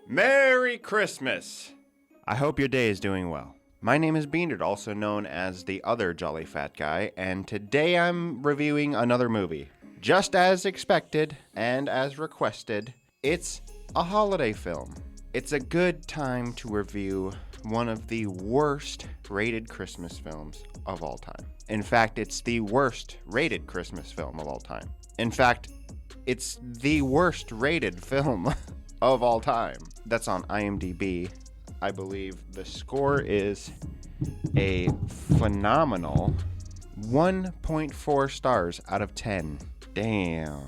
Merry Christmas! I hope your day is doing well. My name is Beandurd, also known as the other jolly fat guy, and today I'm reviewing another movie. Just as expected and as requested, it's a holiday film. It's a good time to review one of the worst rated Christmas films of all time. In fact, it's the worst rated Christmas film of all time. In fact, it's the worst rated film of all time. That's on IMDb. I believe the score is a phenomenal 1.4 stars out of 10. Damn.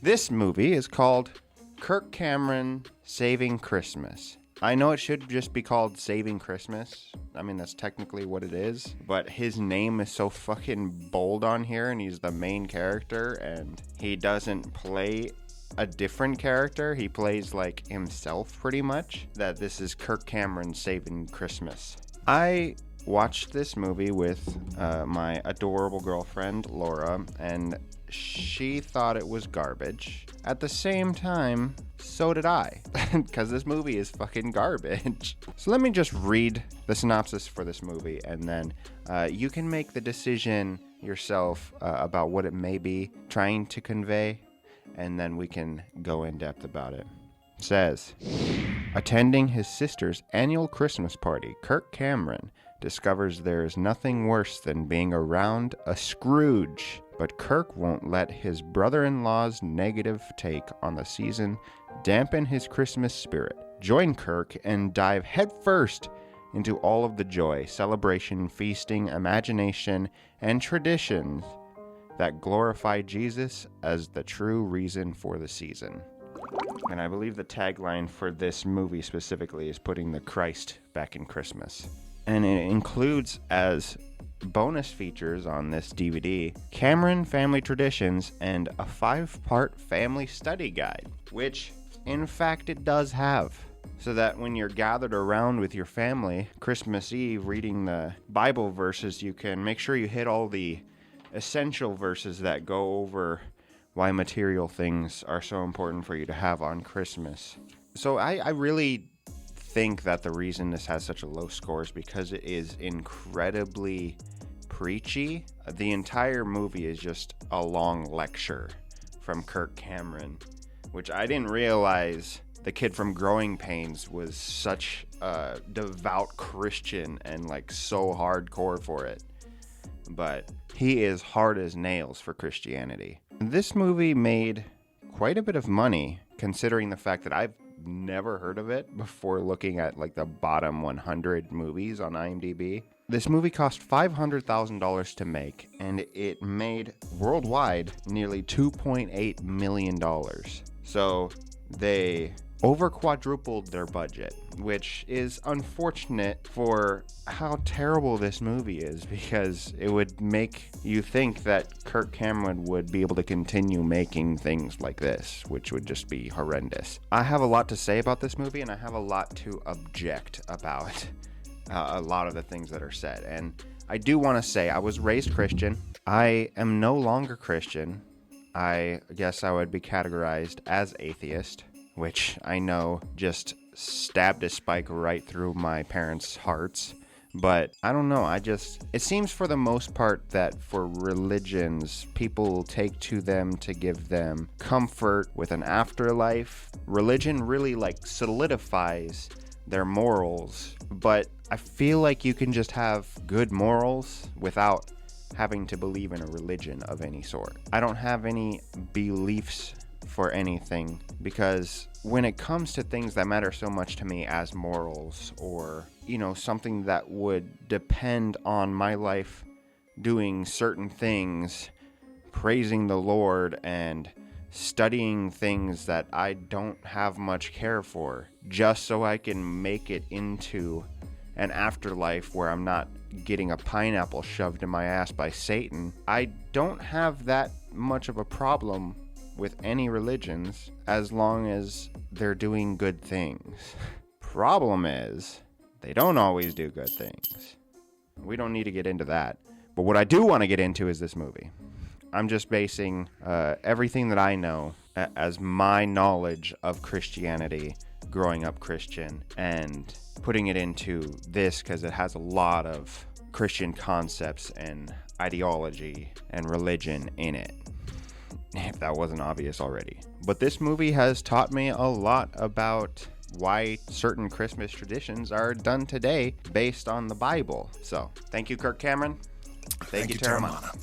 This movie is called Kirk Cameron Saving Christmas. I know it should just be called Saving Christmas. I mean, that's technically what it is. But his name is so fucking bold on here, and he's the main character, and he doesn't play a different character. He plays like himself pretty much. That this is Kirk Cameron Saving Christmas. I watched this movie with my adorable girlfriend, Laura, and she thought it was garbage. At the same time, so did I, because this movie is fucking garbage. So let me just read the synopsis for this movie, and then you can make the decision yourself about what it may be trying to convey, and then we can go in depth about it. It says, attending his sister's annual Christmas party, Kirk Cameron discovers there is nothing worse than being around a Scrooge. But Kirk won't let his brother-in-law's negative take on the season dampen his Christmas spirit. Join Kirk and dive headfirst into all of the joy, celebration, feasting, imagination, and traditions that glorify Jesus as the true reason for the season. And I believe the tagline for this movie specifically is putting the Christ back in Christmas. And it includes as bonus features on this DVD, Cameron family traditions and a 5-part family study guide, which in fact it does have. So that when you're gathered around with your family Christmas Eve reading the Bible verses, you can make sure you hit all the essential verses that go over why material things are so important for you to have on Christmas. So I really think that the reason this has such a low score is because it is incredibly preachy. The entire movie is just a long lecture from Kirk Cameron, which I didn't realize the kid from Growing Pains was such a devout Christian and like so hardcore for it. But he is hard as nails for Christianity. This movie made quite a bit of money, considering the fact that I've never heard of it before looking at like the bottom 100 movies on IMDb. This movie cost $500,000 to make, and it made worldwide nearly $2.8 million. So they over quadrupled their budget, which is unfortunate for how terrible this movie is, because it would make you think that Kirk Cameron would be able to continue making things like this, which would just be horrendous. I have a lot to say about this movie, and I have a lot to object about a lot of the things that are said. And I do want to say I was raised Christian. I am no longer Christian. I guess I would be categorized as atheist, which I know just stabbed a spike right through my parents' hearts. But I don't know, it seems for the most part that for religions, people take to them to give them comfort with an afterlife. Religion really like solidifies their morals, but I feel like you can just have good morals without having to believe in a religion of any sort. I don't have any beliefs for anything, because when it comes to things that matter so much to me as morals, or something that would depend on my life doing certain things, praising the Lord and studying things that I don't have much care for, just so I can make it into an afterlife where I'm not getting a pineapple shoved in my ass by Satan. I don't have that much of a problem with any religions as long as they're doing good things. Problem is, they don't always do good things. We don't need to get into that. But what I do want to get into is this movie. I'm just basing everything that I know as my knowledge of Christianity, growing up Christian, and putting it into this because it has a lot of Christian concepts and ideology and religion in it, if that wasn't obvious already. But this movie has taught me a lot about why certain Christmas traditions are done today based on the Bible. So, thank you, Kirk Cameron. Thank you, Terramana.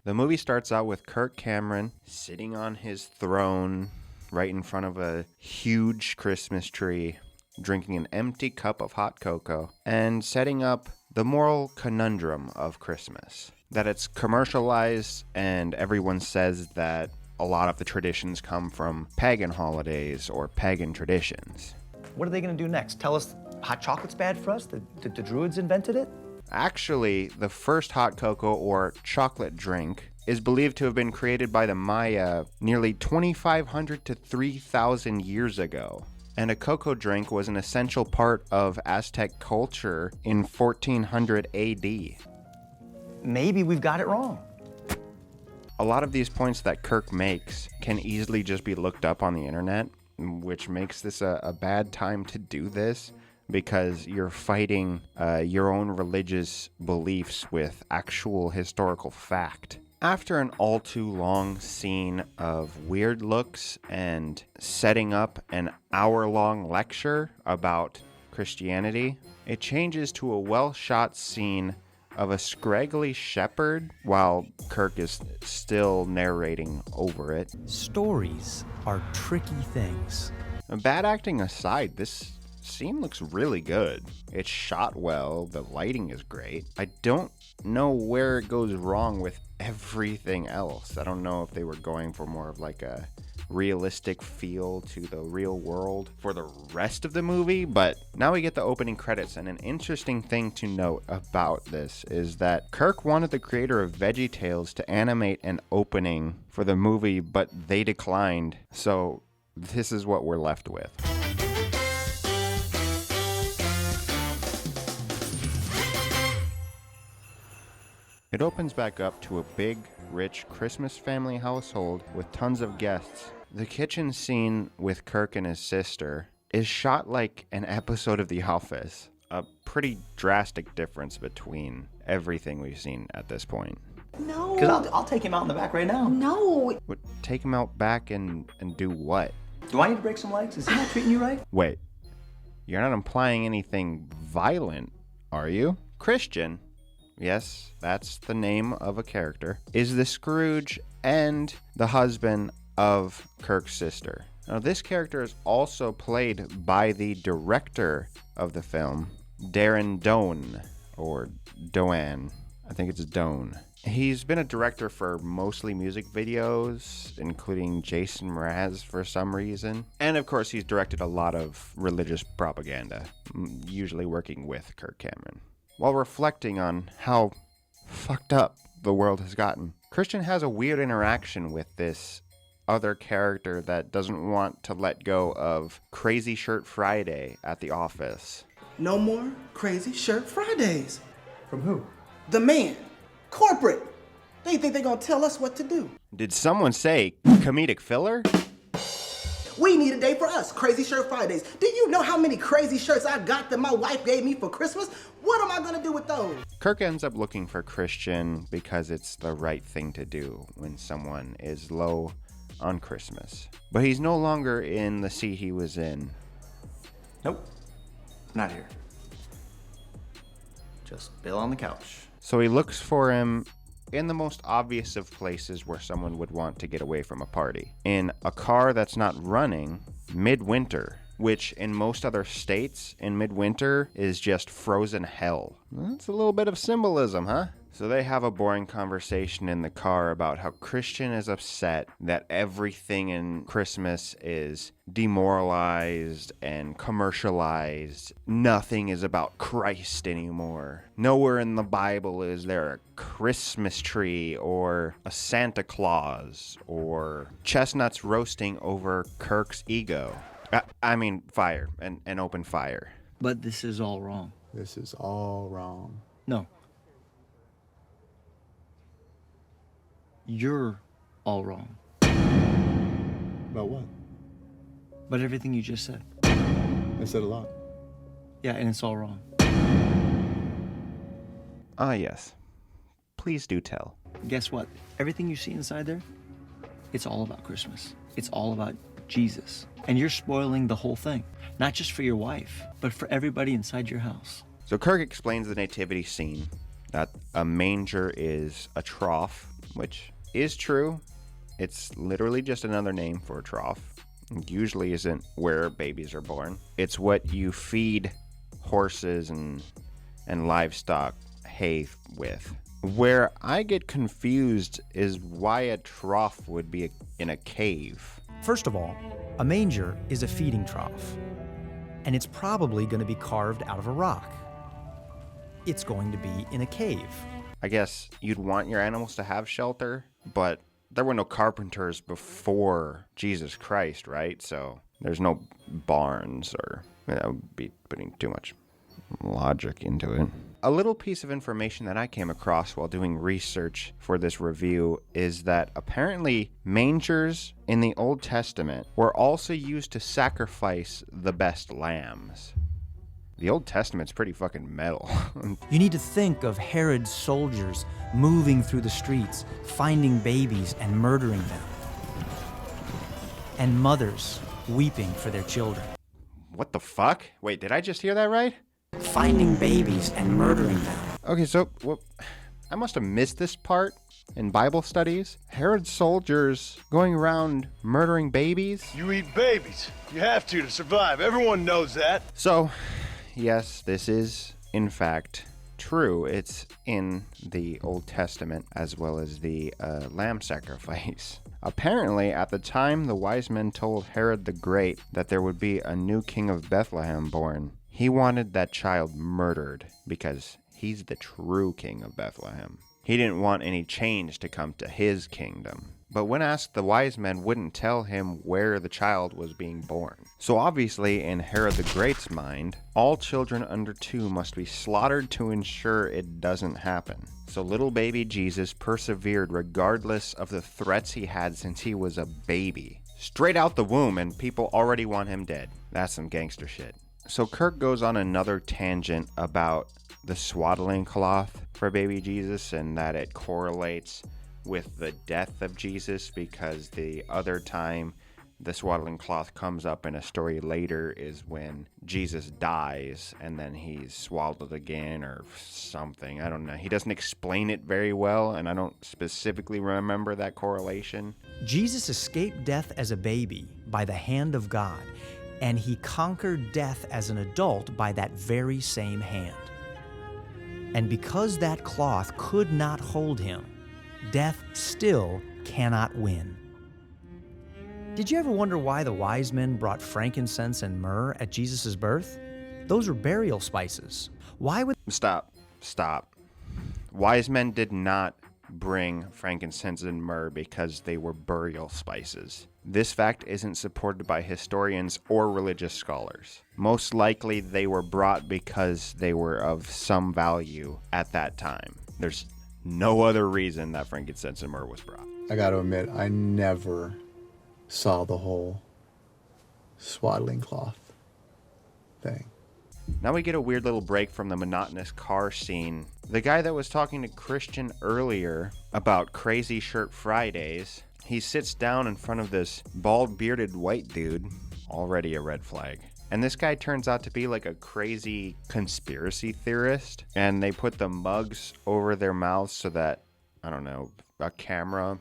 The movie starts out with Kirk Cameron sitting on his throne right in front of a huge Christmas tree, drinking an empty cup of hot cocoa, and setting up the moral conundrum of Christmas. That it's commercialized, and everyone says that a lot of the traditions come from pagan holidays or pagan traditions. What are they going to do next? Tell us hot chocolate's bad for us? The Druids invented it? Actually, the first hot cocoa or chocolate drink is believed to have been created by the Maya nearly 2,500 to 3,000 years ago. And a cocoa drink was an essential part of Aztec culture in 1400 AD. Maybe we've got it wrong. A lot of these points that Kirk makes can easily just be looked up on the internet, which makes this a bad time to do this, because you're fighting your own religious beliefs with actual historical fact. After an all too long scene of weird looks and setting up an hour-long lecture about Christianity, it changes to a well-shot scene of a scraggly shepherd while Kirk is still narrating over it. Stories are tricky things. Bad acting aside, this scene looks really good. It's shot well, the lighting is great. I don't know where it goes wrong with everything else. I don't know if they were going for more of like a realistic feel to the real world for the rest of the movie, but now we get the opening credits, and an interesting thing to note about this is that Kirk wanted the creator of VeggieTales to animate an opening for the movie, but they declined, so this is what we're left with. It opens back up to a big, rich Christmas family household with tons of guests. The kitchen scene with Kirk and his sister is shot like an episode of The Office. A pretty drastic difference between everything we've seen at this point. No. Because I'll take him out in the back right now. No. What, take him out back and do what? Do I need to break some legs? Is he not treating you right? Wait, you're not implying anything violent, are you? Christian, yes, that's the name of a character, is the Scrooge and the husband of Kirk's sister. Now, this character is also played by the director of the film, Darren Doan, or Doan. I think it's Doan. He's been a director for mostly music videos, including Jason Mraz for some reason. And of course, he's directed a lot of religious propaganda, usually working with Kirk Cameron. While reflecting on how fucked up the world has gotten, Christian has a weird interaction with this other character that doesn't want to let go of Crazy Shirt Friday at the office. No more Crazy Shirt Fridays. From who? The man. Corporate. They think they're gonna tell us what to do. Did someone say comedic filler? We need a day for us, Crazy Shirt Fridays. Do you know how many crazy shirts I got that my wife gave me for Christmas? What am I gonna do with those? Kirk ends up looking for Christian because it's the right thing to do when someone is low on Christmas. But he's no longer in the seat he was in. Nope. Not here. Just Bill on the couch. So he looks for him in the most obvious of places where someone would want to get away from a party. In a car that's not running midwinter, which in most other states in midwinter is just frozen hell. That's a little bit of symbolism, huh? So they have a boring conversation in the car about how Christian is upset that everything in Christmas is demoralized and commercialized. Nothing is about Christ anymore. Nowhere in the Bible is there a Christmas tree or a Santa Claus or chestnuts roasting over Kirk's ego. I mean, fire, an open fire. But this is all wrong. This is all wrong. No. You're all wrong. About what? But everything you just said. I said a lot. Yeah, and it's all wrong. Ah, yes. Please do tell. Guess what? Everything you see inside there, it's all about Christmas. It's all about Jesus. And you're spoiling the whole thing. Not just for your wife, but for everybody inside your house. So Kirk explains the nativity scene, that a manger is a trough, which is true. It's literally just another name for a trough. It usually isn't where babies are born. It's what you feed horses and livestock hay with. Where I get confused is why a trough would be in a cave. First of all, a manger is a feeding trough, and it's probably going to be carved out of a rock. It's going to be in a cave. I guess you'd want your animals to have shelter, but there were no carpenters before Jesus Christ, right? So there's no barns, or that would be putting too much logic into it. A little piece of information that I came across while doing research for this review is that apparently mangers in the Old Testament were also used to sacrifice the best lambs. The Old Testament's pretty fucking metal. You need to think of Herod's soldiers moving through the streets, finding babies and murdering them. And mothers weeping for their children. What the fuck? Wait, did I just hear that right? Finding babies and murdering them. Okay, so I must have missed this part in Bible studies. Herod's soldiers going around murdering babies? You eat babies. You have to survive. Everyone knows that. So, yes, this is, in fact, true. It's in the Old Testament as well as the lamb sacrifice. Apparently, at the time the wise men told Herod the Great that there would be a new king of Bethlehem born, he wanted that child murdered because he's the true king of Bethlehem. He didn't want any change to come to his kingdom. But when asked, the wise men wouldn't tell him where the child was being born. So obviously, in Herod the Great's mind, all children under 2 must be slaughtered to ensure it doesn't happen. So little baby Jesus persevered regardless of the threats he had since he was a baby. Straight out the womb, and people already want him dead. That's some gangster shit. So Kirk goes on another tangent about the swaddling cloth for baby Jesus and that it correlates with the death of Jesus, because the other time the swaddling cloth comes up in a story later is when Jesus dies and then he's swaddled again or something. I don't know. He doesn't explain it very well, and I don't specifically remember that correlation. Jesus escaped death as a baby by the hand of God, and he conquered death as an adult by that very same hand. And because that cloth could not hold him, death still cannot win. Did you ever wonder why the wise men brought frankincense and myrrh at Jesus' birth? Those were burial spices. Why would... Stop. Wise men did not bring frankincense and myrrh because they were burial spices. This fact isn't supported by historians or religious scholars. Most likely they were brought because they were of some value at that time. There's no other reason that frankincense and myrrh was brought. I gotta admit, I never saw the whole swaddling cloth thing. Now we get a weird little break from the monotonous car scene. The guy that was talking to Christian earlier about Crazy Shirt Fridays, he sits down in front of this bald-bearded white dude, already a red flag. And this guy turns out to be like a crazy conspiracy theorist, and they put the mugs over their mouths so that, I don't know, a camera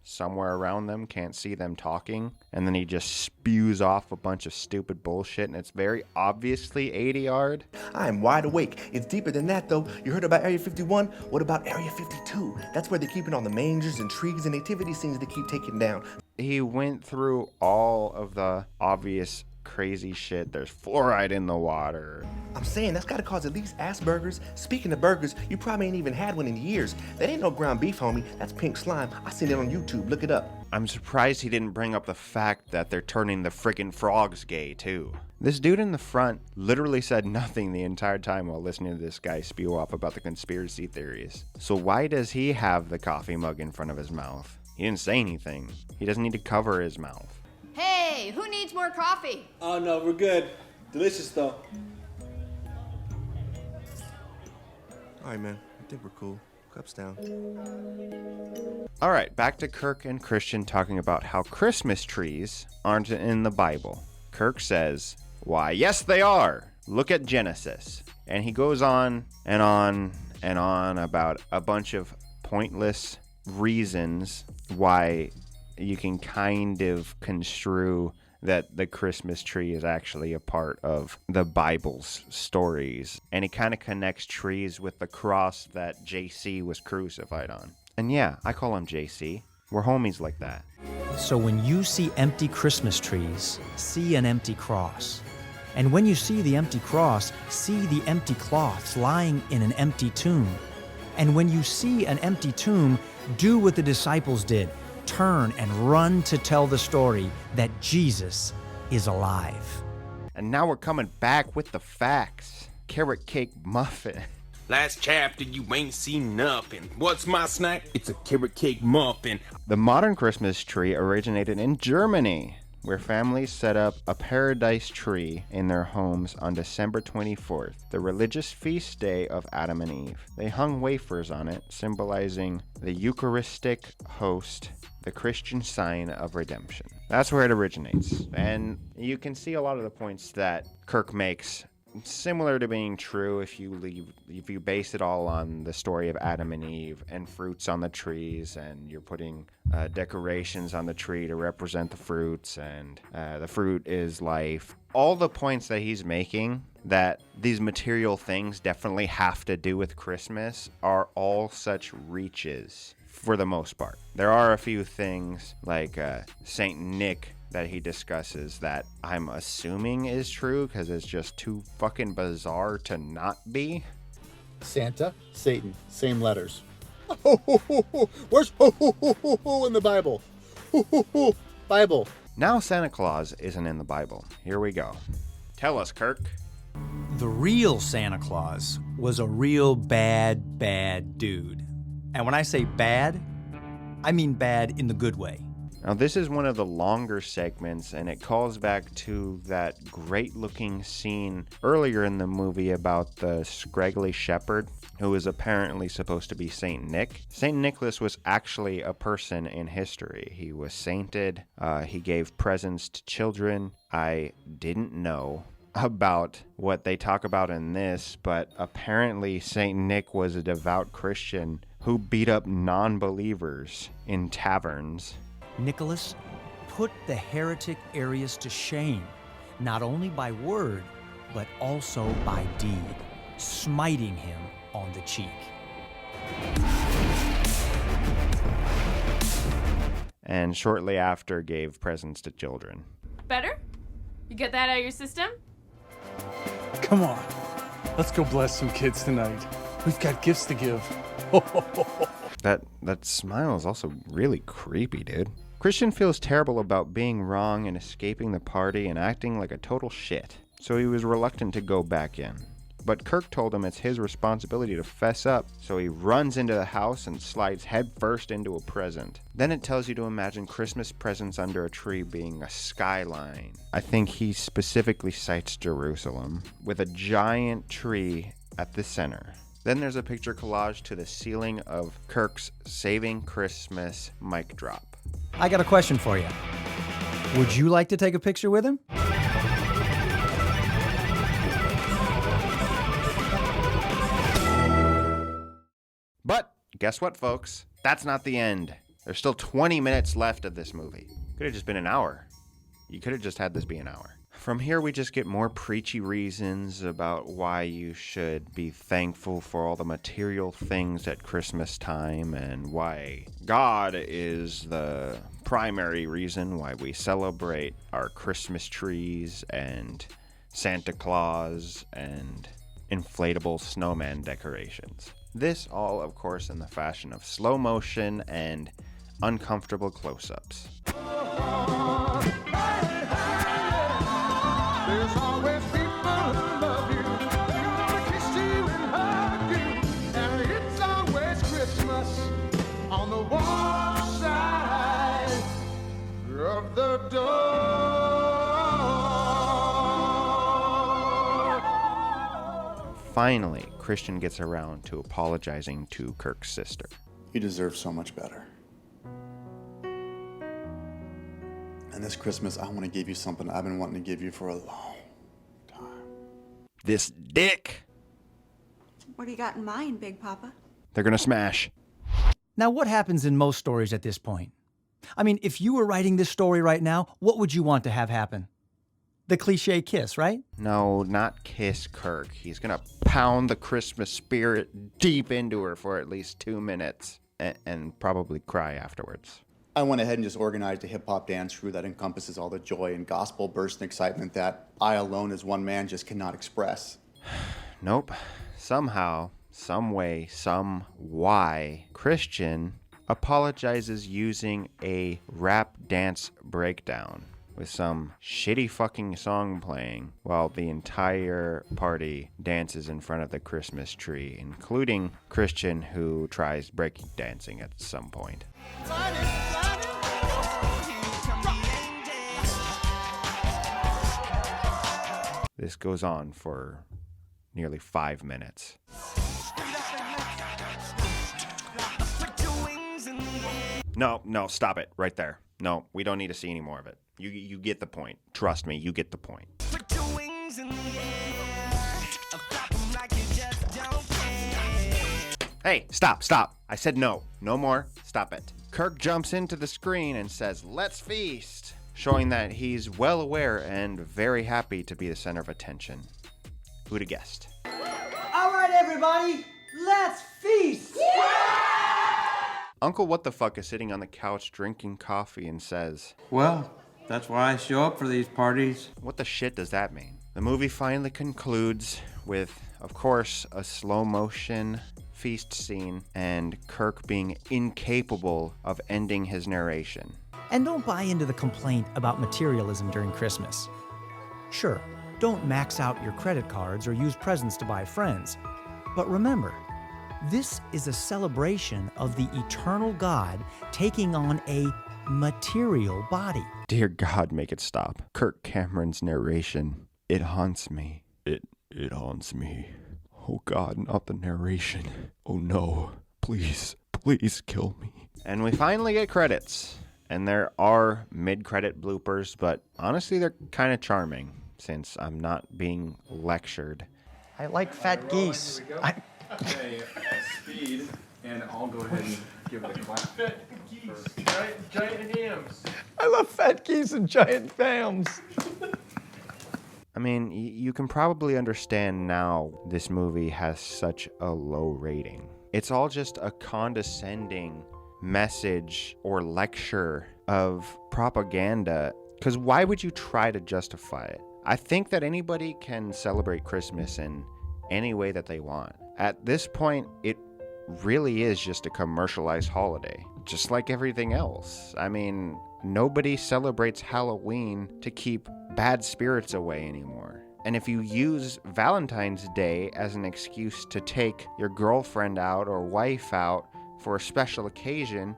somewhere around them can't see them talking, and then he just spews off a bunch of stupid bullshit, and it's very obviously 80 yard. I am wide awake. It's deeper than that, though. You heard about Area 51? What about Area 52? That's where they're keeping all the mangers and trees and nativity scenes they keep taking down. He went through all of the obvious crazy shit. There's fluoride in the water. I'm saying that's gotta cause at least Asperger's. Speaking of burgers, you probably ain't even had one in years. That ain't no ground beef, homie. That's pink slime. I seen it on YouTube. Look it up. I'm surprised he didn't bring up the fact that they're turning the friggin' frogs gay, too. This dude in the front literally said nothing the entire time while listening to this guy spew off about the conspiracy theories. So why does he have the coffee mug in front of his mouth? He didn't say anything. He doesn't need to cover his mouth. Hey, who needs more coffee? Oh no, we're good. Delicious though. All right, man. I think we're cool. Cups down. All right, back to Kirk and Christian talking about how Christmas trees aren't in the Bible. Kirk says, "Why, yes, they are. Look at Genesis." And he goes on and on and on about a bunch of pointless reasons why you can kind of construe that the Christmas tree is actually a part of the Bible's stories. And he kind of connects trees with the cross that JC was crucified on. And yeah, I call him JC. We're homies like that. So when you see empty Christmas trees, see an empty cross. And when you see the empty cross, see the empty cloths lying in an empty tomb. And when you see an empty tomb, do what the disciples did. Turn and run to tell the story that Jesus is alive. And now we're coming back with the facts. Carrot cake muffin. Last chapter, you ain't seen nothing. What's my snack? It's a carrot cake muffin. The modern Christmas tree originated in Germany, where families set up a paradise tree in their homes on December 24th, the religious feast day of Adam and Eve. They hung wafers on it, symbolizing the Eucharistic host, the Christian sign of redemption. That's where it originates. And you can see a lot of the points that Kirk makes similar to being true if you base it all on the story of Adam and Eve and fruits on the trees, and you're putting decorations on the tree to represent the fruits, and the fruit is life. All the points that he's making that these material things definitely have to do with Christmas are all such reaches for the most part. There are a few things like Saint Nick that he discusses that I'm assuming is true because it's just too fucking bizarre to not be. Santa, Satan, same letters. Where's in the Bible? Bible. Now Santa Claus isn't in the Bible. Here we go. Tell us, Kirk. The real Santa Claus was a real bad dude. And when I say bad, I mean bad in the good way. Now this is one of the longer segments, and it calls back to that great-looking scene earlier in the movie about the scraggly shepherd who is apparently supposed to be Saint Nick. Saint Nicholas was actually a person in history. He was sainted. He gave presents to children. I didn't know about what they talk about in this, but apparently Saint Nick was a devout Christian who beat up non-believers in taverns. Nicholas put the heretic Arius to shame, not only by word, but also by deed, smiting him on the cheek. And shortly after gave presents to children. Better? You get that out of your system? Come on, let's go bless some kids tonight. We've got gifts to give. That smile is also really creepy, dude. Christian feels terrible about being wrong and escaping the party and acting like a total shit, so he was reluctant to go back in. But Kirk told him it's his responsibility to fess up, so he runs into the house and slides headfirst into a present. Then it tells you to imagine Christmas presents under a tree being a skyline. I think he specifically cites Jerusalem, with a giant tree at the center. Then there's a picture collage to the ceiling of Kirk's Saving Christmas mic drop. I got a question for you. Would you like to take a picture with him? But guess what, folks? That's not the end. There's still 20 minutes left of this movie. Could have just been an hour. You could have just had this be an hour. From here, we just get more preachy reasons about why you should be thankful for all the material things at Christmas time and why God is the primary reason why we celebrate our Christmas trees and Santa Claus and inflatable snowman decorations. This all, of course, in the fashion of slow motion and uncomfortable close-ups. There's always people who love you, who kiss you and hug you, and it's always Christmas on the warm side of the door. Finally, Christian gets around to apologizing to Kirk's sister. You deserve so much better. And this Christmas, I want to give you something I've been wanting to give you for a long time. This dick! What do you got in mind, Big Papa? They're gonna smash. Now, what happens in most stories at this point? I mean, if you were writing this story right now, what would you want to have happen? The cliche kiss, right? No, not kiss Kirk. He's gonna pound the Christmas spirit deep into her for at least 2 minutes and probably cry afterwards. I went ahead and just organized a hip-hop dance crew that encompasses all the joy and gospel burst and excitement that I alone as one man just cannot express. Nope. Somehow, some way, some why, Christian apologizes using a rap dance breakdown with some shitty fucking song playing while the entire party dances in front of the Christmas tree, including Christian, who tries breaking dancing at some point. This goes on for nearly 5 minutes. No, stop it right there. No, we don't need to see any more of it. You get the point. Trust me, you get the point. Hey, stop. I said no. No more. Stop it. Kirk jumps into the screen and says, "Let's feast," showing that he's well aware and very happy to be the center of attention. Who'd have guessed? All right, everybody, let's feast! Uncle What the Fuck is sitting on the couch drinking coffee and says, "Well, that's why I show up for these parties." What the shit does that mean? The movie finally concludes with, of course, a slow motion feast scene and Kirk being incapable of ending his narration. And don't buy into the complaint about materialism during Christmas. Sure, don't max out your credit cards or use presents to buy friends. But remember, this is a celebration of the eternal God taking on a material body. Dear God, make it stop. Kirk Cameron's narration, it haunts me. It haunts me. Oh God, not the narration. Oh no, please kill me. And we finally get credits. And there are mid-credit bloopers, but honestly they're kind of charming since I'm not being lectured. I like fat geese. Speed, and I'll go ahead and give it a clap. Fat geese, giant hams. I love fat geese and giant hams. I mean, you can probably understand now this movie has such a low rating. It's all just a condescending message or lecture of propaganda, because why would you try to justify it? I think that anybody can celebrate Christmas in any way that they want. At this point, it really is just a commercialized holiday, just like everything else. I mean, nobody celebrates Halloween to keep bad spirits away anymore. And if you use Valentine's Day as an excuse to take your girlfriend out or wife out for a special occasion,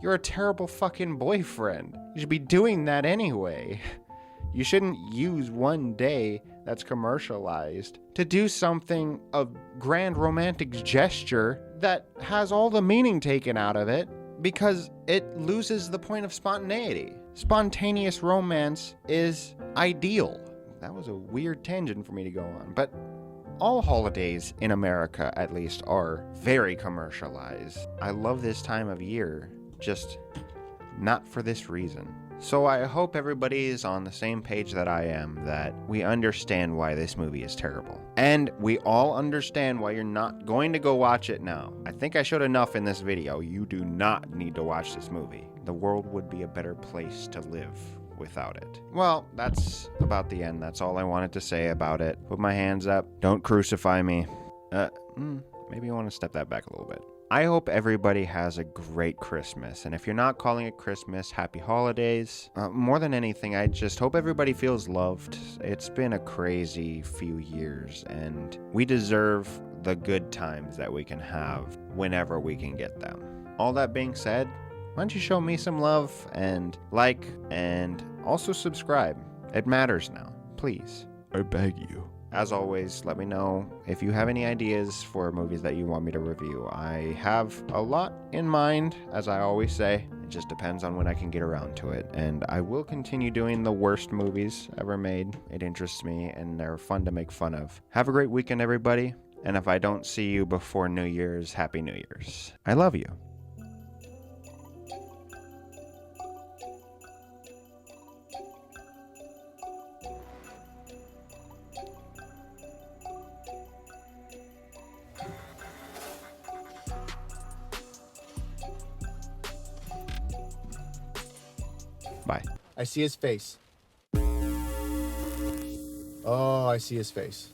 you're a terrible fucking boyfriend. You should be doing that anyway. You shouldn't use one day that's commercialized to do something, a grand romantic gesture that has all the meaning taken out of it because it loses the point of spontaneity. Spontaneous romance is ideal. That was a weird tangent for me to go on, but all holidays in America, at least, are very commercialized. I love this time of year, just not for this reason. So I hope everybody is on the same page that I am, that we understand why this movie is terrible. And we all understand why you're not going to go watch it now. I think I showed enough in this video. You do not need to watch this movie. The world would be a better place to live without it. Well, that's about the end. That's all I wanted to say about it. Put my hands up. Don't crucify me. Maybe I want to step that back a little bit. I hope everybody has a great Christmas. And if you're not calling it Christmas, happy holidays. More than anything, I just hope everybody feels loved. It's been a crazy few years, and we deserve the good times that we can have whenever we can get them. All that being said, why don't you show me some love and like and also subscribe? It matters now. Please. I beg you. As always, let me know if you have any ideas for movies that you want me to review. I have a lot in mind, as I always say. It just depends on when I can get around to it. And I will continue doing the worst movies ever made. It interests me, and they're fun to make fun of. Have a great weekend, everybody. And if I don't see you before New Year's, Happy New Year's. I love you. Bye. I see his face. Oh, I see his face.